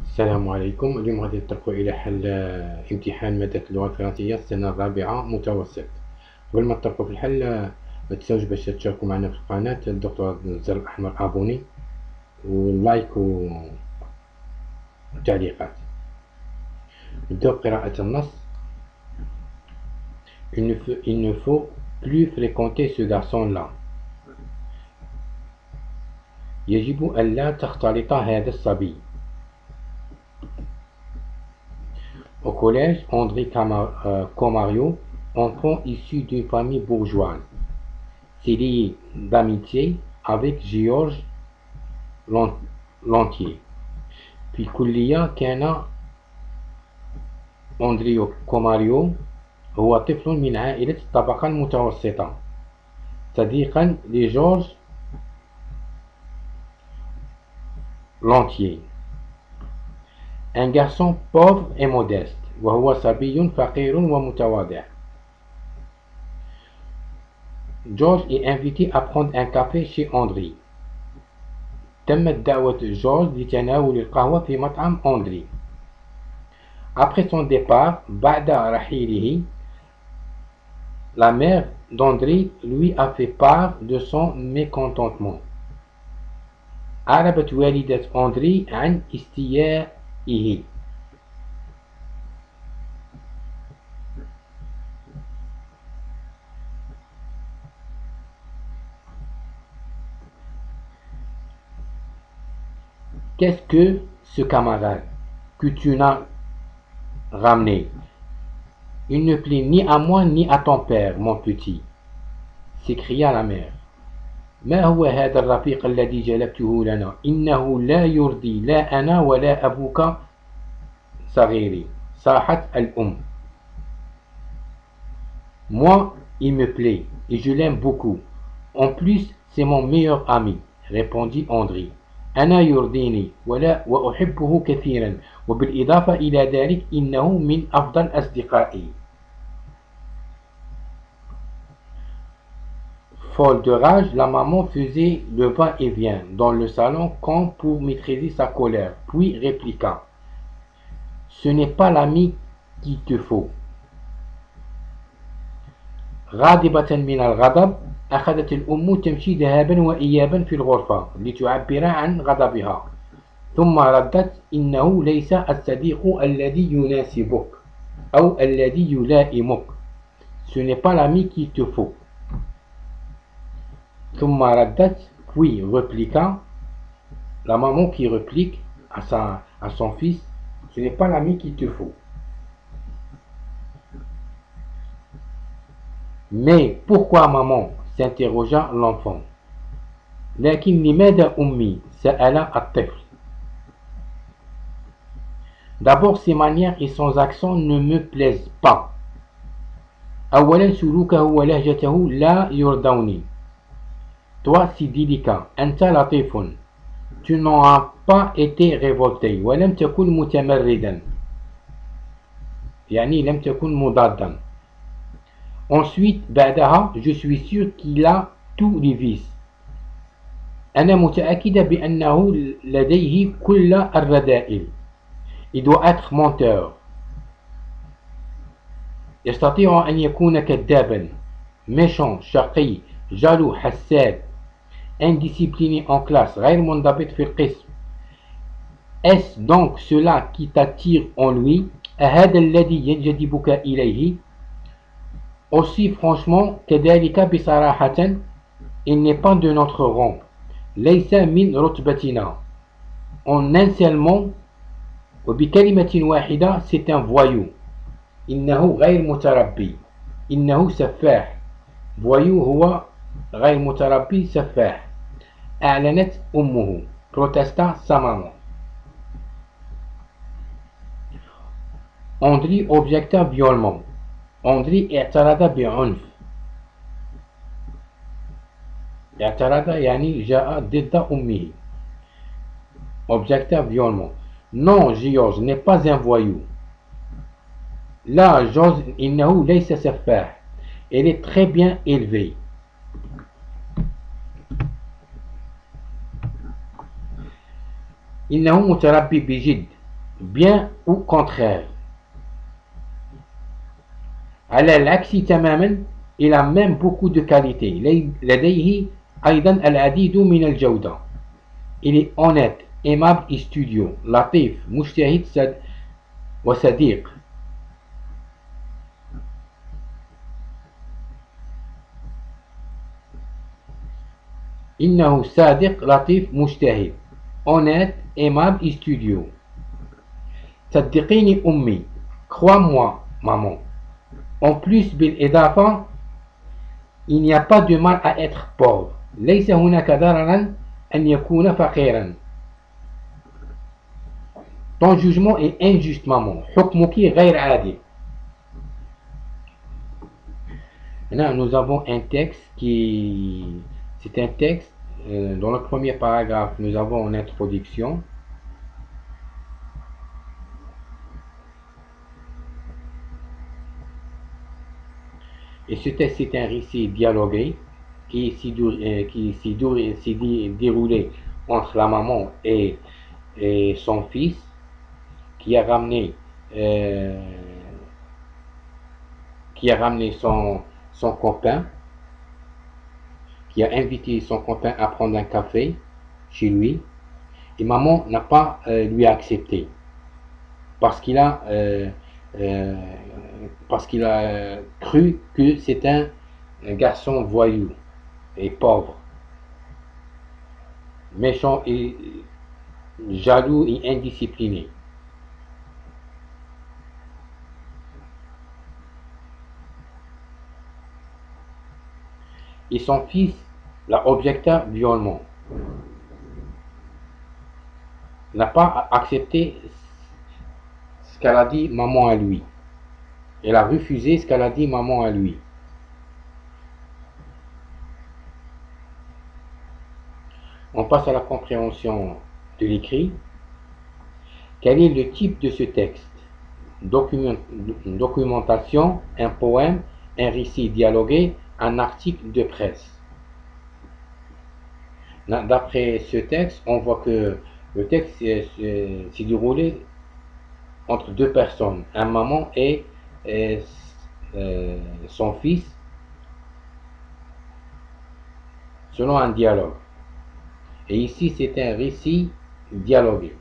السلام عليكم. اليوم غادي نطرقوا إلى حل امتحان مادة اللغة الفرنسية السنة الرابعة متوسط. قبل ما نطرقوا في الحل ما تنساوش باش تشاركوا معنا في القناة، تضغطوا على الزر الأحمر أبوني واللايك والتعليقات. نبداو بقراءة النص. Il ne faut plus fréquenter ce garçon-là. يجب ألا تختلط هذا الصبي. Au collège, André Comario, enfant issu d'une famille bourgeoise, s'est lié d'amitié avec Georges Lantier. في الكلية كان أندريو كوماريو هو طفل من عائلة الطبقة المتوسطة صديقا لجورج لانتيي. Un garçon pauvre et modeste وهو صبي فقير ومتواضع. George est invité à prendre un café chez André. تمت دعوة جورج لتناول القهوة في مطعم أندري. Après son départ, بعد رحيله, la mère d'André lui a fait part de son mécontentement. أعربت والدة أندري عن استيائه. Qu'est-ce que ce camarade que tu n'as ramené? Il ne plaît ni à moi ni à ton père, mon petit, s'écria la mère. ما هو هذا الرفيق الذي جلبته لنا؟ إنه لا يرضي لا أنا ولا أبوك صغيري، صاحت الأم. Moi, il me plaît et je l'aime beaucoup. En plus, c'est mon meilleur ami, répondit André. أنا يرضيني وأحبه كثيرا، وبالإضافة إلى ذلك إنه من أفضل أصدقائي. Folle de rage, la maman faisait le va-et-vient dans le salon comme pour maîtriser sa colère, puis répliqua: Ce n'est pas l'ami qu'il te faut. غاضبة من الغضب، أخذت الأم تمشي ذهابا وإيابا في الغرفة لتعبر عن غضبها، ثم ردت: إنه ليس الصديق الذي يناسبك أو الذي يلائمك. Ce n'est pas l'ami qu'il te faut. ثم ردت, puis répliqua, la maman qui réplique à son fils: Ce n'est pas l'ami qu'il te faut. Mais pourquoi maman? S'interrogea l'enfant. لكن لماذا أمي؟ سأل الطفل. D'abord, ses manières et son accent ne me plaisent pas. أولا سلوكه ولهجته لا يرضوني. Toi si délicat, أنت لطيف. Tu n'as pas été révolté ولم تكن متمردا، يعني لم تكن مضادا. Ensuite, بعدها, je suis sûr qu'il a tous les vices. أنا متأكدة بأنه لديه كل الرذائل. Il doit être menteur. يستطيع أن يكون كذابا، méchant, شقي، jaloux، حساد، indiscipliné en classe، غير منضبط في القسم. Est-ce donc cela qui t'attire en lui؟ أهذا الذي يجذبك إليه؟ Aussi franchement كذلك بصراحة، il n'est pas de notre rang. ليس من رتبتنا. En un seul mot وبكلمة واحدة, c'est un voyou. إنه غير متربي. إنه سفاح. voyou هو غير متربي سفاح. أعلنت أمه. protesta sa maman. André objecta violemment. André اعترض بعنف. اعترض يعني جاء ضد أمه. Objecta violemment. Non, Georges n'est pas un voyou. Là, Georges, إنه ليس سفاح. Elle est très bien élevée. إنه متربي بجد. bien ou contraire. على العكس تماما il a même beaucoup de qualités. لديه أيضا العديد من الجودة. Il est honnête, aimable et studieux, لطيف, مجتهد وصديق. إنه صادق لطيف مجتهد. honnête, aimable et studieux. صدقيني أمي. Crois-moi, maman. En plus بالإضافة il n'y a pas de mal à être pauvre. ليس هناك ضررا أن يكون فقيرا. Ton jugement est injuste, maman. حكمك غير عادل. Là, nous avons un texte qui... C'est un texte, dans le premier paragraphe, nous avons une introduction. Et ce texte est un récit dialogué qui s'est déroulé entre la maman et son fils, qui a ramené son copain, qui a invité son copain à prendre un café chez lui, et maman n'a pas lui accepté parce qu'il a cru que c'est un garçon voyou et pauvre, méchant et jaloux et indiscipliné. Et son fils l'a objecté violemment. N'a pas accepté ce qu'elle a dit maman à lui. Elle a refusé ce qu'elle a dit maman à lui. On passe à la compréhension de l'écrit. Quel est le type de ce texte? Une documentation, un poème, un récit dialogué, un article de presse. D'après ce texte, on voit que le texte s'est déroulé entre deux personnes, un maman et son fils, selon un dialogue. Et ici, c'est un récit dialogué.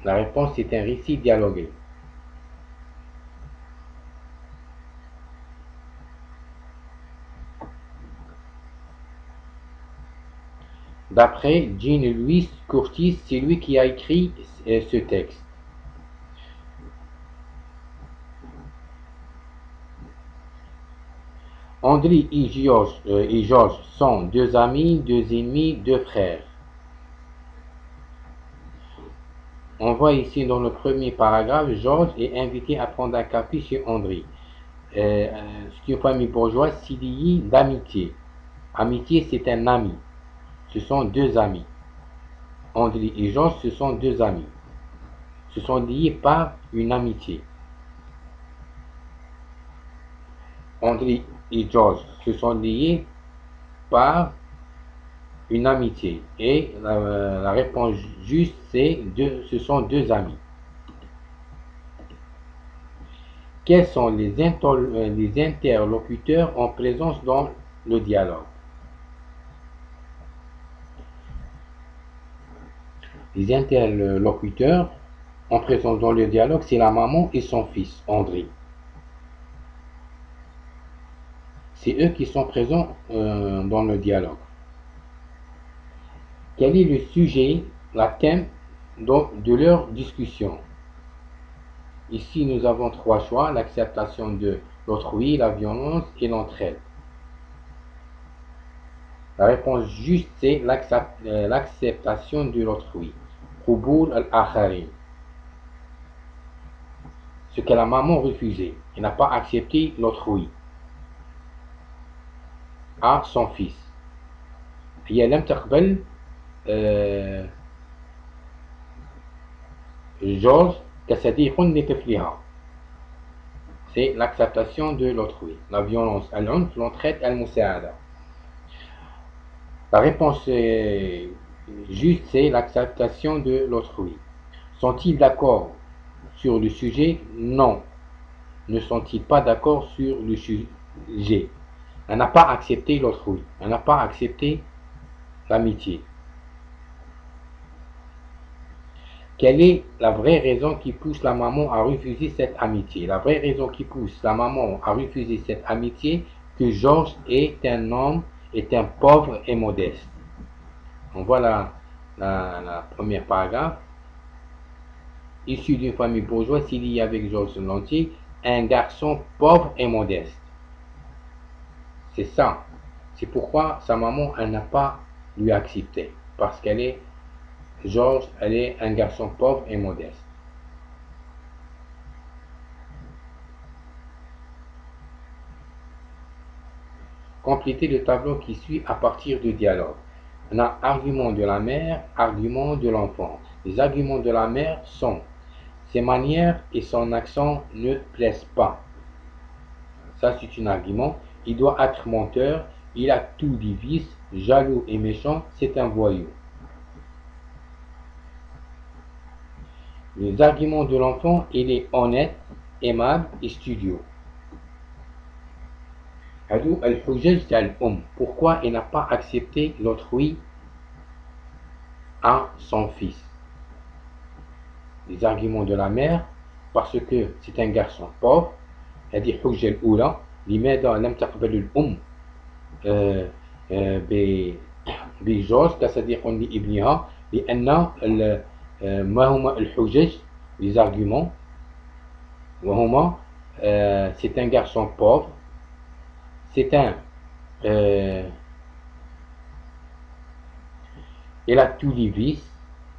La réponse est un récit dialogué. D'après Jean-Louis Curtis, c'est lui qui a écrit ce texte. André et Georges sont deux amis, deux ennemis, deux frères. On voit ici dans le premier paragraphe, Georges est invité à prendre un café chez André. C'est une famille bourgeoise s'y lie d'amitié. Amitié, c'est un ami. Ce sont deux amis. André et Georges, ce sont deux amis. Se sont liés par une amitié. André et Georges se sont liés par une amitié. Et la réponse juste, c'est ce sont deux amis. Quels sont les interlocuteurs en présence dans le dialogue? Les interlocuteurs en présence dans le dialogue, c'est la maman et son fils, André. C'est eux qui sont présents dans le dialogue. Quel est le sujet, la thème de leur discussion? Ici, nous avons trois choix, l'acceptation de l'autrui, la violence et l'entraide. La réponse juste, c'est l'acceptation de l'autrui. قبول الآخرين. Ce que la maman refusait. Elle n'a pas accepté l'autrui à son fils. هي لم تقبل جورج كصديق لطفلها. C'est l'acceptation de l'autrui. La violence, العنف, l'entraide, المساعدة. La réponse juste, c'est l'acceptation de l'autrui. Sont-ils d'accord sur le sujet? Non. Ne sont-ils pas d'accord sur le sujet? On n'a pas accepté l'autrui. On n'a pas accepté l'amitié. Quelle est la vraie raison qui pousse la maman à refuser cette amitié? La vraie raison qui pousse la maman à refuser cette amitié, que Georges est un homme, est un pauvre et modeste. On voit la première paragraphe. Issu d'une famille bourgeoise, il y a avec Georges Lantier un garçon pauvre et modeste. C'est ça. C'est pourquoi sa maman, elle n'a pas lui accepté. Parce qu'elle est, Georges, elle est un garçon pauvre et modeste. Complétez le tableau qui suit à partir du dialogue. On a argument de la mère, argument de l'enfant. Les arguments de la mère sont: ses manières et son accent ne plaisent pas. Ça, c'est un argument. Il doit être menteur, il a tous des vices, jaloux et méchant, c'est un voyou. Les arguments de l'enfant, il est honnête, aimable et studieux. Pourquoi il n'a pas accepté l'autrui à son fils? Les arguments de la mère, parce que c'est un garçon pauvre. هذه الحجة الأولى. لماذا لم تقبل الأم بجورج كصديق لابنها؟ لأن ما هما الحجج؟ les arguments وهما c'est un garçon pauvre, c'est un il a tous les vices,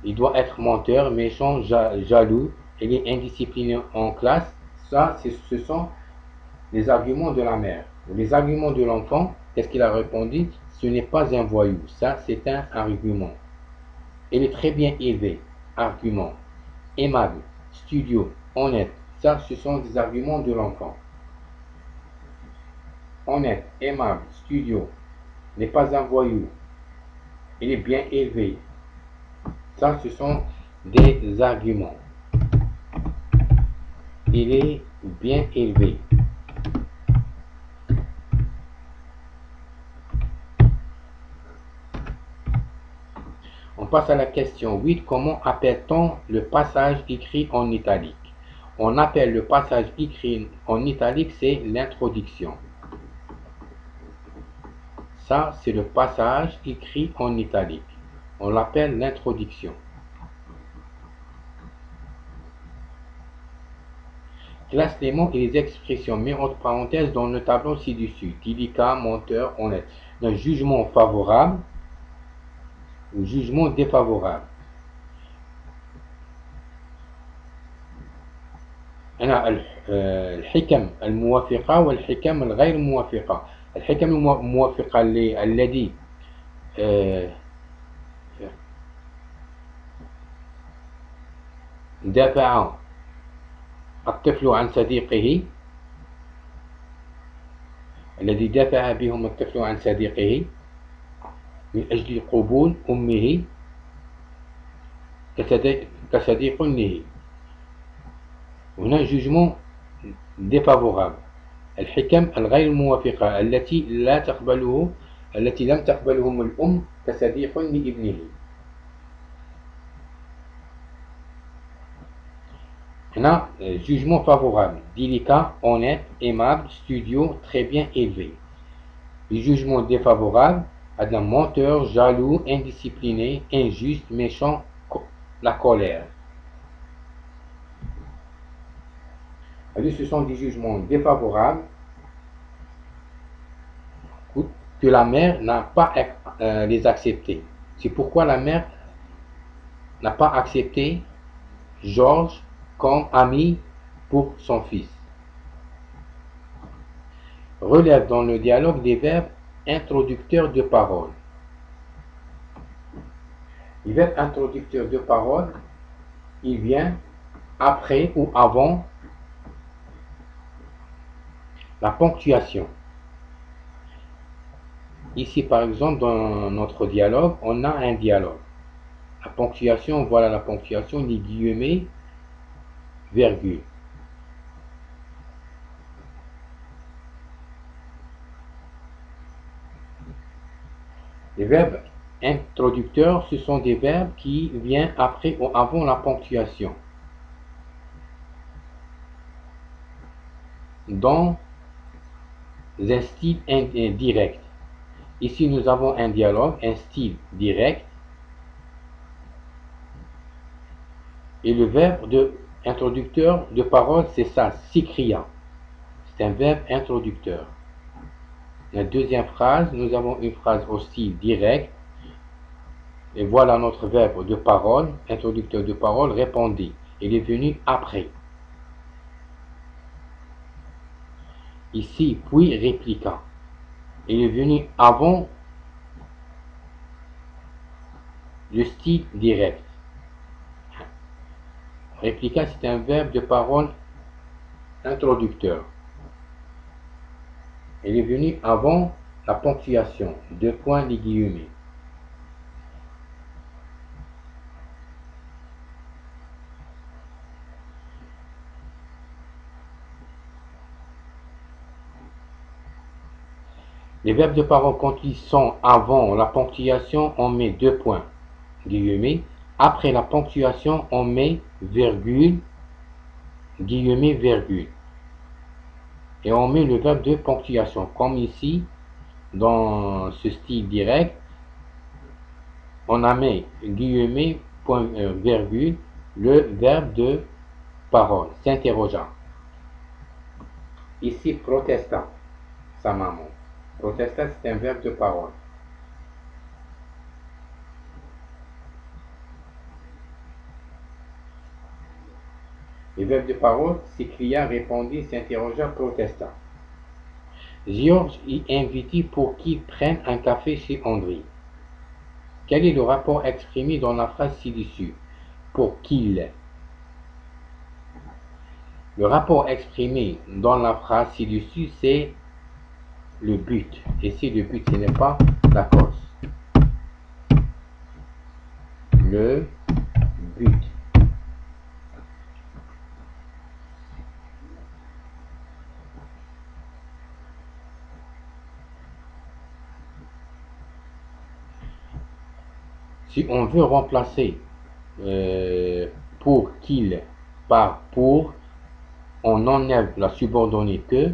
il doit être menteur, méchant, jaloux, il est indiscipliné en classe. Ça, ce sont les arguments de la mère. Les arguments de l'enfant, qu'est-ce qu'il a répondu? Ce n'est pas un voyou, ça c'est un argument. Il est très bien élevé, argument. Aimable, studieux, honnête, ça ce sont des arguments de l'enfant. Honnête, aimable, studieux, n'est pas un voyou. Il est bien élevé. Ça ce sont des arguments. Il est bien élevé. On passe à la question 8. Comment appelle-t-on le passage écrit en italique? On appelle le passage écrit en italique, c'est l'introduction. Ça, c'est le passage écrit en italique. On l'appelle l'introduction. Classe les mots et les expressions, mets entre parenthèses dans le tableau ci-dessus. Délicat, menteur, honnête. Un jugement favorable ou jugement défavorable. أنا الحكم الموافقة والحكم الغير موافقة. الحكم الموافقة الذي دافع الطفل عن صديقه، الذي دافع بهم الطفل عن صديقه من أجل قبول أمه كصديق له. هنا جوجمون défavorable. الحكم الغير موافقة التي لم تقبلهم الأم كصديق لابنه. هنا jugement favorable, délicat, honnête, aimable, studieux, très bien élevé. Le jugement défavorable, un menteur, jaloux, indiscipliné, injuste, méchant, la colère. Ce sont des jugements défavorables que la mère n'a pas les acceptés. C'est pourquoi la mère n'a pas accepté Georges comme ami pour son fils. Relève dans le dialogue des verbes introducteurs de parole. Les verbes introducteurs de parole, il vient après ou avant la ponctuation. Ici, par exemple, dans notre dialogue, on a un dialogue. La ponctuation, voilà la ponctuation, les guillemets, virgule. Les verbes introducteurs, ce sont des verbes qui viennent après ou avant la ponctuation. Dans un style direct. Ici, nous avons un dialogue, un style direct. Et le verbe introducteur de parole, c'est ça, s'écria. C'est un verbe introducteur. La deuxième phrase, nous avons une phrase au style direct. Et voilà notre verbe de parole, introducteur de parole, répondez. Il est venu après. Ici, puis répliqua. Il est venu avant le style direct. Répliqua, c'est un verbe de parole introducteur. Il est venu avant la ponctuation. Deux points, les guillemets. Les verbes de parole, quand ils sont avant la ponctuation, on met deux points, guillemets. Après la ponctuation, on met virgule, guillemets, virgule. Et on met le verbe de ponctuation. Comme ici, dans ce style direct, on a mis guillemets, point, virgule, le verbe de parole, s'interrogea. Ici, protesta, sa maman. Protesta, c'est un verbe de parole. Le verbe de parole s'écria, répondit, s'interrogea, protesta. Georges est invité pour qu'il prenne un café chez André. Quel est le rapport exprimé dans la phrase ci-dessus? Pour qu'il. Le rapport exprimé dans la phrase ci-dessus, c'est le but. Et si le but, ce n'est pas la cause. Le but. Si on veut remplacer pour qu'il par pour, on enlève la subordonnée que,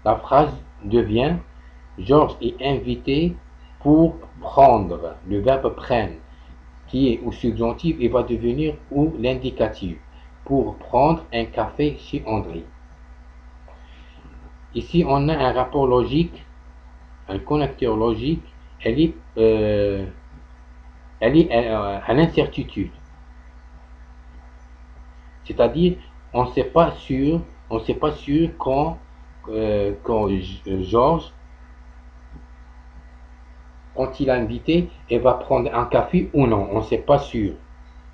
la phrase devient Georges est invité pour prendre, le verbe prendre, qui est au subjonctif et va devenir ou l'indicatif, pour prendre un café chez André. Ici, on a un rapport logique, un connecteur logique, elle est à l'incertitude. C'est-à-dire, on ne sait pas sûr quand Georges, quand il a invité, il va prendre un café ou non, on ne sait pas sûr.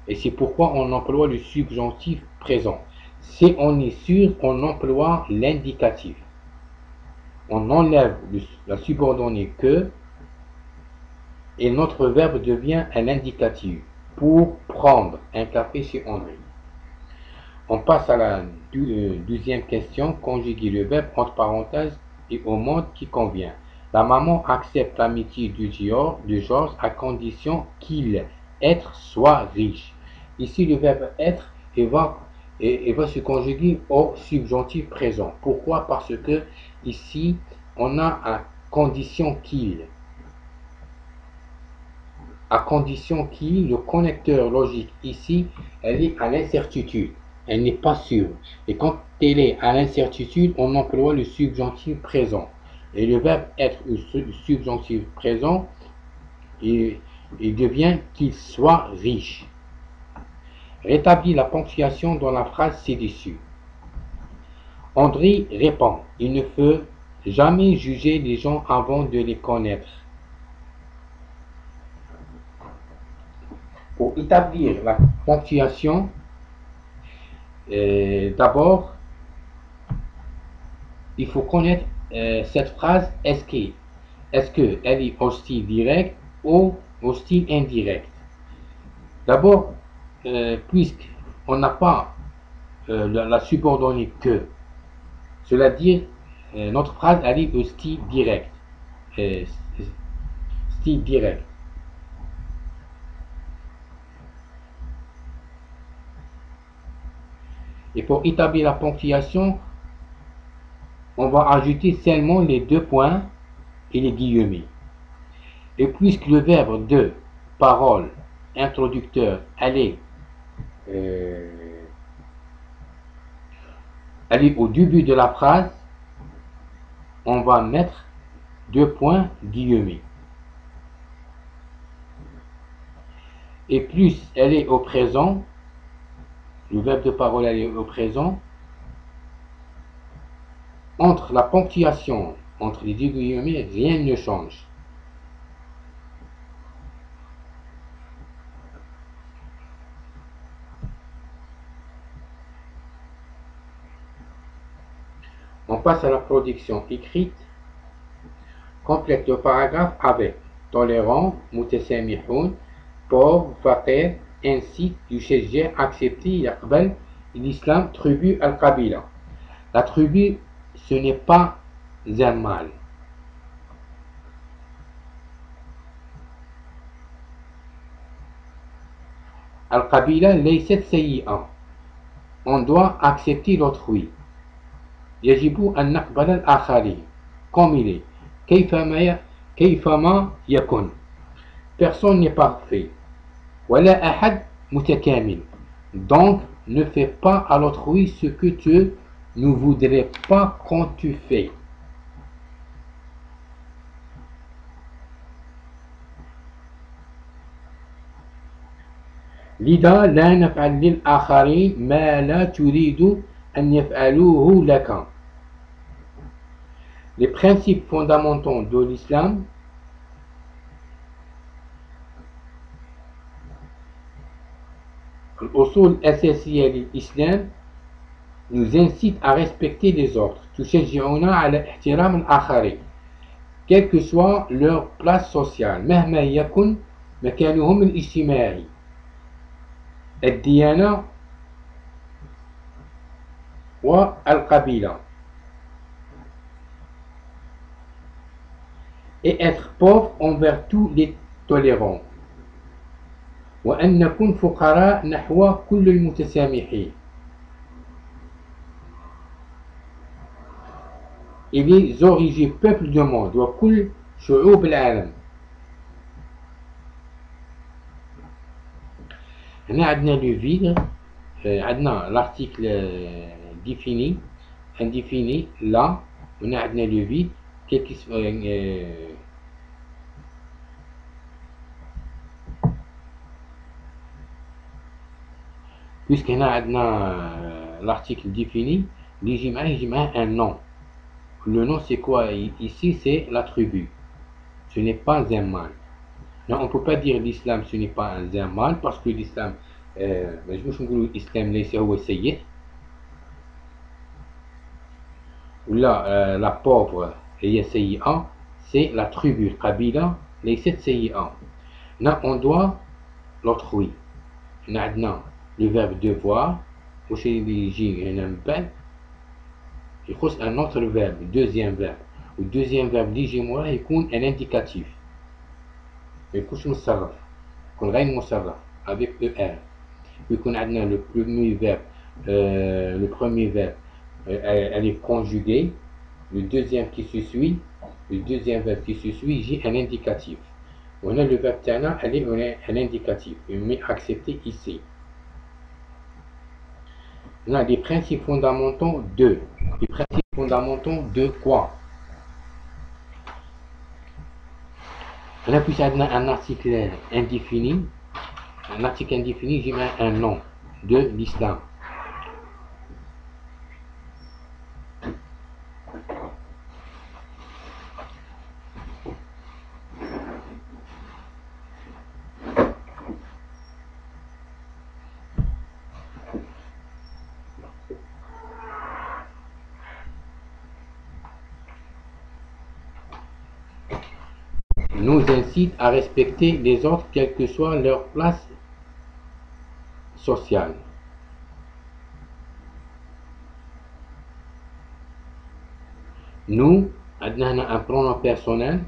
Et c'est pourquoi on emploie le subjonctif présent. Si on est sûr, on emploie l'indicatif. On enlève la subordonnée que et notre verbe devient un indicatif pour prendre un café chez André. On passe à la deuxième question, conjuguer le verbe entre parenthèses et au mode qui convient. La maman accepte l'amitié de Georges à condition qu'il soit riche. Ici, le verbe être va se conjuguer au subjonctif présent. Pourquoi? Parce que ici, on a à condition qu'il. À condition qu'il, le connecteur logique ici, elle est à l'incertitude. Elle n'est pas sûre. Et quand elle est à l'incertitude, on emploie le subjonctif présent. Et le verbe être ou subjonctif présent, il devient qu'il soit riche. Rétablis la ponctuation dans la phrase ci-dessus. André répond, il ne faut jamais juger les gens avant de les connaître. Pour établir la ponctuation, d'abord, il faut connaître cette phrase est-ce qu'elle est au style direct ou au style indirect. D'abord, puisqu'on n'a pas la subordonnée que, cela dit, notre phrase arrive au style direct. euh, Style direct. Et pour établir la ponctuation, on va ajouter seulement les deux points et les guillemets. Et puisque le verbe de, parole, introducteur, aller, aller au début de la phrase, on va mettre deux points guillemets. Et plus elle est au présent, le verbe de parole elle est au présent, entre la ponctuation, entre les deux guillemets, rien ne change. On passe à la production écrite. Complète le paragraphe avec tolérant, متسامحون, pauvre, فقير, ainsi يشجع, accepter, يقبل, l'islam, tribu, al-qabila. La tribu, ce n'est pas un mal. Al-qabila, laysat sayyi'a. On doit accepter l'autrui. يجب أن نقبل الآخرين comme il est. كيفما يكن. Personne n'est parfait. ولا أحد متكامل. Donc, ne fais pas à l'autrui ce que tu ne voudrais pas qu'on tu fais. لذا لا نفعل للآخرين ما لا تريد أن يفعلوه لك. Les principes fondamentaux de l'islam الأصول الأساسية للإسلام nous incite à respecter les autres. تشجعنا على احترام الآخرين quelle que soit leur place sociale مهما يكن مكانهم الاجتماعي الديانة والقبيلة et être pauvre envers tous les tolérants وأن نكون فقراء نحو كل المتسامحين et les origines peuples du monde وكل شعوب العالم. هنا عندنا لو فيد عندنا l'article défini indéfini là هنا عندنا لو فيد puisque هنا عندنا l'article défini اللي يجي معاه un nom. Le nom c'est quoi ici? C'est la tribu. Ce n'est pas un mal. Non, on ne peut pas dire l'islam ce n'est pas un mal parce que l'islam مش نقولوا الإسلام ليس هو السيء ولا la pauvre هي سيئة. C'est la tribu القبيلة ليست سيئة. Là on doit l'autrui. هنا عندنا le verbe devoir واش اللي يجي هنا من بعد يخص un autre verbe, deuxième verbe. والدوزيام verbe اللي يجي موراه يكون un indicatif. ما يكونش مصرف، يكون غير مصرف avec ER. يكون عندنا le premier verbe elle est conjuguée. Le deuxième qui se suit, le deuxième verbe qui se suit يجي un indicatif. وهنا le verbe تاعنا elle est un indicatif. Mais accepté ici. On a des principes fondamentaux de. Les principes fondamentaux de quoi? On a plus un article indéfini. Un article indéfini, j'y mets un nom de l'islam. Nous incite à respecter les autres quelle que soit leur place social. Nous, عندنا هنا un pronom personnel.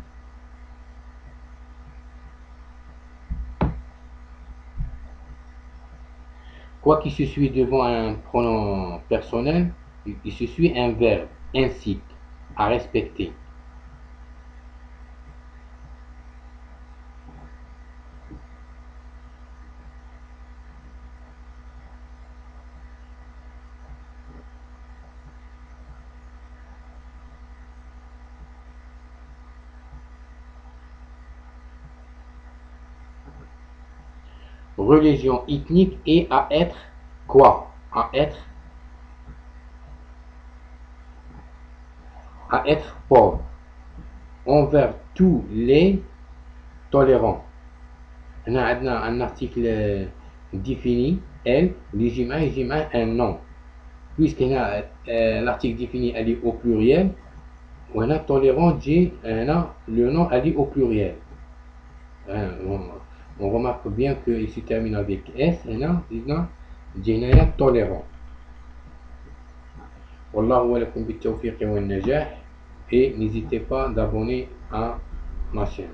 Quoi qu'il se suit devant un pronom personnel, il se suit un verbe, incite, à respecter. Religion ethnique et à être quoi? À être pauvre. Envers tous les tolérants. On a un article défini, elle, les un nom. Puisque l'article défini elle est au pluriel, on a tolérant, le nom elle est au pluriel. On remarque bien qu'il se termine avec S, هنا tolérant. والله ولكم بالتوفيق والنجاح et n'hésitez pas d'abonner à ma chaîne.